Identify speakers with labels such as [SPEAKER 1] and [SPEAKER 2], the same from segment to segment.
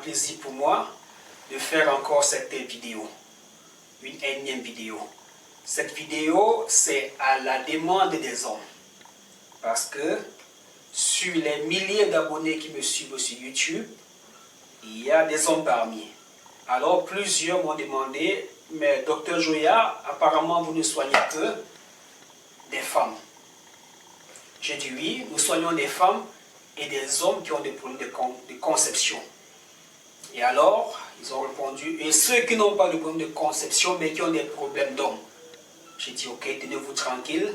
[SPEAKER 1] plaisir pour moi de faire encore cette vidéo, une énième vidéo. Cette vidéo, c'est à la demande des hommes. Parce que sur les milliers d'abonnés qui me suivent sur YouTube, il y a des hommes parmi. Alors plusieurs m'ont demandé, mais Dr Joya, apparemment vous ne soignez que des femmes. J'ai dit oui, nous soignons des femmes et des hommes qui ont des problèmes de conception. Et alors, ils ont répondu, et ceux qui n'ont pas de problème de conception, mais qui ont des problèmes d'hommes. J'ai dit, ok, tenez-vous tranquille,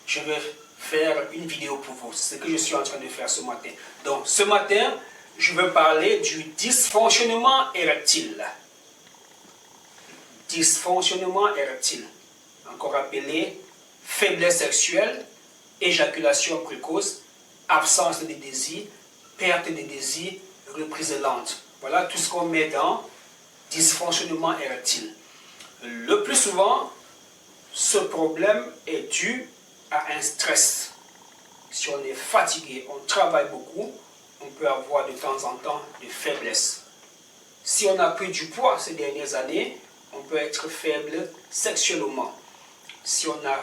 [SPEAKER 1] je vais faire une vidéo pour vous. C'est ce que je suis en train de faire ce matin. Donc, ce matin, je vais parler du dysfonctionnement érectile. Dysfonctionnement érectile, encore appelé faiblesse sexuelle, éjaculation précoce, absence de désir, perte de désir, reprise lente. Voilà tout ce qu'on met dans dysfonctionnement érectile. Le plus souvent, ce problème est dû à un stress. Si on est fatigué, on travaille beaucoup, on peut avoir de temps en temps des faiblesses. Si on a pris du poids ces dernières années, on peut être faible sexuellement. Si on a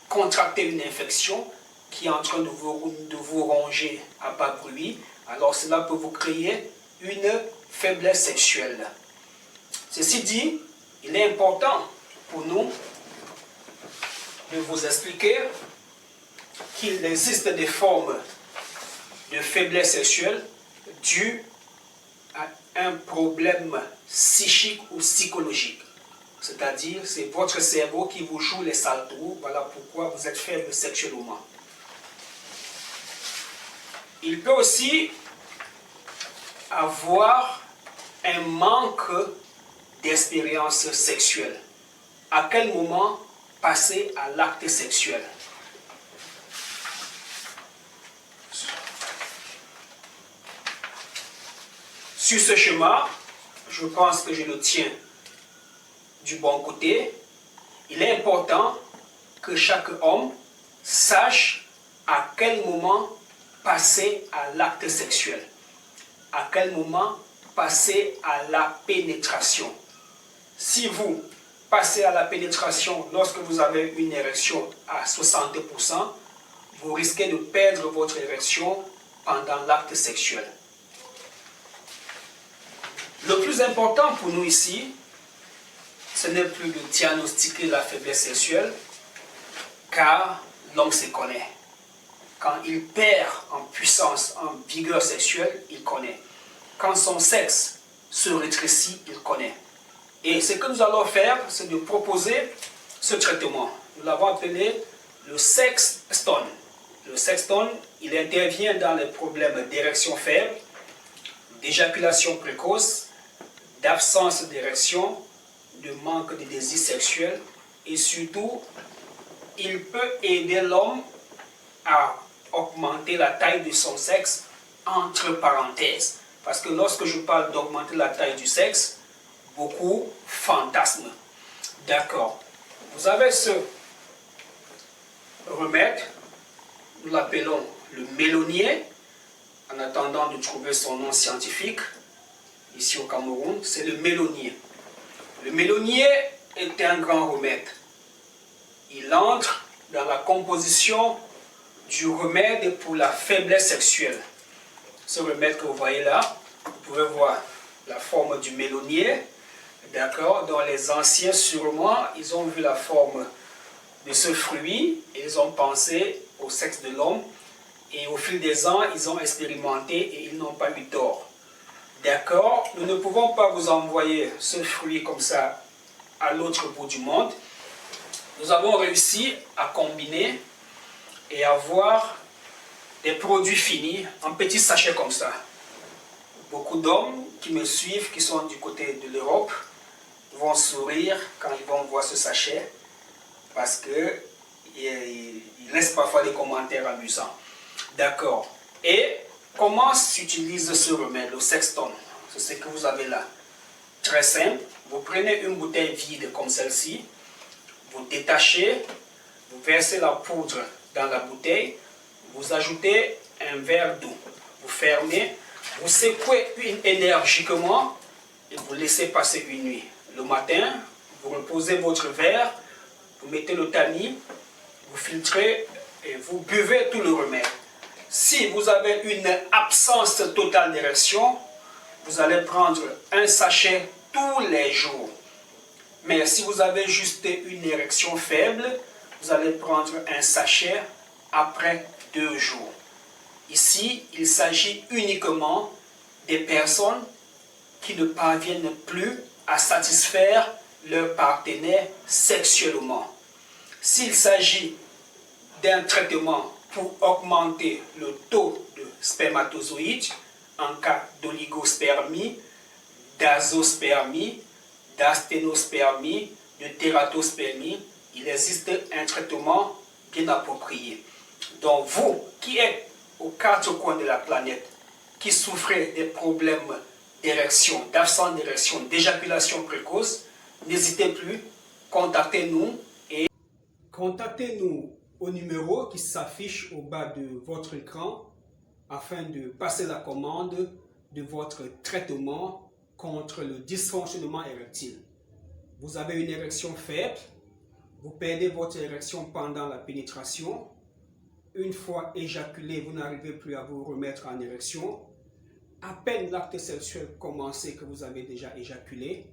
[SPEAKER 1] contracté une infection qui est en train de vous ronger à bas bruit, alors cela peut vous créer une faiblesse sexuelle. Ceci dit, il est important pour nous de vous expliquer qu'il existe des formes de faiblesse sexuelle dues à un problème psychique ou psychologique. C'est-à-dire, c'est votre cerveau qui vous joue les sales tours. Voilà pourquoi vous êtes faible sexuellement. Il peut aussi avoir un manque d'expérience sexuelle. À quel moment passer à l'acte sexuel? Sur ce schéma, je pense que je le tiens du bon côté. Il est important que chaque homme sache à quel moment passer à l'acte sexuel. À quel moment passer à la pénétration. Si vous passez à la pénétration lorsque vous avez une érection à 60%, vous risquez de perdre votre érection pendant l'acte sexuel. Le plus important pour nous ici, ce n'est plus de diagnostiquer la faiblesse sexuelle, car l'homme se connaît. Quand il perd en puissance, en vigueur sexuelle, il connaît. Quand son sexe se rétrécit, il connaît. Et ce que nous allons faire, c'est de proposer ce traitement. Nous l'avons appelé le Sextone. Le Sextone, il intervient dans les problèmes d'érection faible, d'éjaculation précoce, d'absence d'érection, de manque de désir sexuel, et surtout, il peut aider l'homme à augmenter la taille de son sexe entre parenthèses. Parce que lorsque je parle d'augmenter la taille du sexe, beaucoup fantasment. D'accord. Vous avez ce remède, nous l'appelons le mélonier, en attendant de trouver son nom scientifique, ici au Cameroun, c'est le mélonier. Le mélonier est un grand remède. Il entre dans la composition du remède pour la faiblesse sexuelle. Ce remède que vous voyez là, vous pouvez voir la forme du mélonier, d'accord, dont les anciens sûrement, ils ont vu la forme de ce fruit et ils ont pensé au sexe de l'homme, et au fil des ans, ils ont expérimenté et ils n'ont pas eu tort. D'accord, nous ne pouvons pas vous envoyer ce fruit comme ça à l'autre bout du monde. Nous avons réussi à combiner et avoir des produits finis en petits sachets comme ça. Beaucoup d'hommes qui me suivent, qui sont du côté de l'Europe, vont sourire quand ils vont voir ce sachet parce qu'ils laissent parfois des commentaires amusants. D'accord. Et comment s'utilise ce remède, le Sextone? C'est ce que vous avez là. Très simple. Vous prenez une bouteille vide comme celle-ci, vous détachez, vous versez la poudre dans la bouteille, vous ajoutez un verre d'eau, vous fermez, Vous secouez énergiquement et vous laissez passer une nuit. Le matin, vous reposez votre verre, vous mettez le tamis, vous filtrez et vous buvez tout le remède. Si vous avez une absence totale d'érection, vous allez prendre un sachet tous les jours. Mais si vous avez juste une érection faible, vous allez prendre un sachet après 2 jours. Ici, il s'agit uniquement des personnes qui ne parviennent plus à satisfaire leur partenaire sexuellement. S'il s'agit d'un traitement pour augmenter le taux de spermatozoïdes en cas d'oligospermie, d'azospermie, d'asténospermie, de tératospermie, il existe un traitement bien approprié. Donc vous qui êtes aux 4 coins de la planète, qui souffrez des problèmes d'érection, d'absence d'érection, d'éjaculation précoce, n'hésitez plus, contactez-nous au numéro qui s'affiche au bas de votre écran afin de passer la commande de votre traitement contre le dysfonctionnement érectile. Vous avez une érection faible, vous perdez votre érection pendant la pénétration. Une fois éjaculé, vous n'arrivez plus à vous remettre en érection. À peine l'acte sexuel commencé que vous avez déjà éjaculé.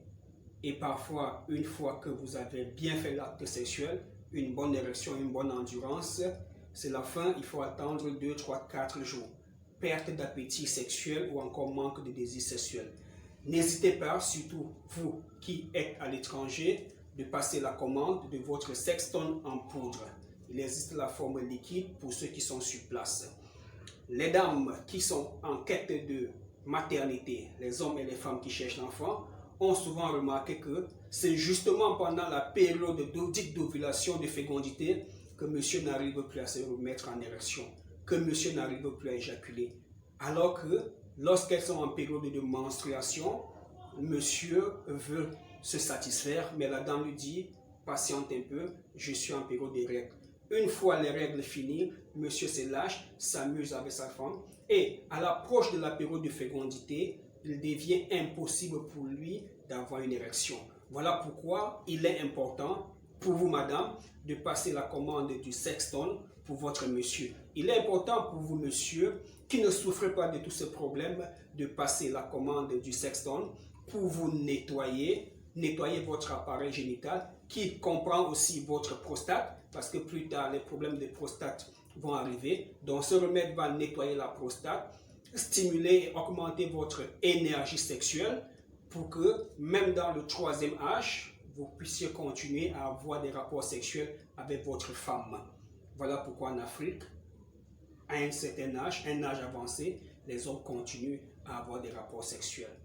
[SPEAKER 1] Et parfois, une fois que vous avez bien fait l'acte sexuel, une bonne érection, une bonne endurance, c'est la fin, il faut attendre 2, 3, 4 jours. Perte d'appétit sexuel ou encore manque de désir sexuel. N'hésitez pas, surtout vous qui êtes à l'étranger, de passer la commande de votre sextoy en poudre. Il existe la forme liquide pour ceux qui sont sur place. Les dames qui sont en quête de maternité, les hommes et les femmes qui cherchent l'enfant, ont souvent remarqué que c'est justement pendant la période dite d'ovulation, de fécondité, que monsieur n'arrive plus à se remettre en érection, que monsieur n'arrive plus à éjaculer. Alors que lorsqu'elles sont en période de menstruation, monsieur veut se satisfaire, mais la dame lui dit, patiente un peu, je suis en période de règles. Une fois les règles finies, monsieur se lâche, s'amuse avec sa femme, et à l'approche de la période de fécondité, il devient impossible pour lui d'avoir une érection. Voilà pourquoi il est important pour vous, madame, de passer la commande du sextoy pour votre monsieur. Il est important pour vous, monsieur, qui ne souffrez pas de tous ces problèmes, de passer la commande du sextoy pour vous nettoyer votre appareil génital, qui comprend aussi votre prostate, parce que plus tard, les problèmes de prostate vont arriver. Donc, ce remède va nettoyer la prostate, stimuler et augmenter votre énergie sexuelle pour que, même dans le 3e âge, vous puissiez continuer à avoir des rapports sexuels avec votre femme. Voilà pourquoi en Afrique, à un certain âge, un âge avancé, les hommes continuent à avoir des rapports sexuels.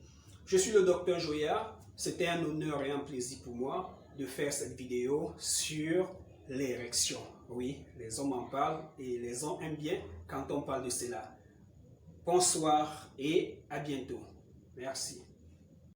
[SPEAKER 1] Je suis le docteur Joya. C'était un honneur et un plaisir pour moi de faire cette vidéo sur l'érection. Oui, les hommes en parlent et les hommes aiment bien quand on parle de cela. Bonsoir et à bientôt. Merci.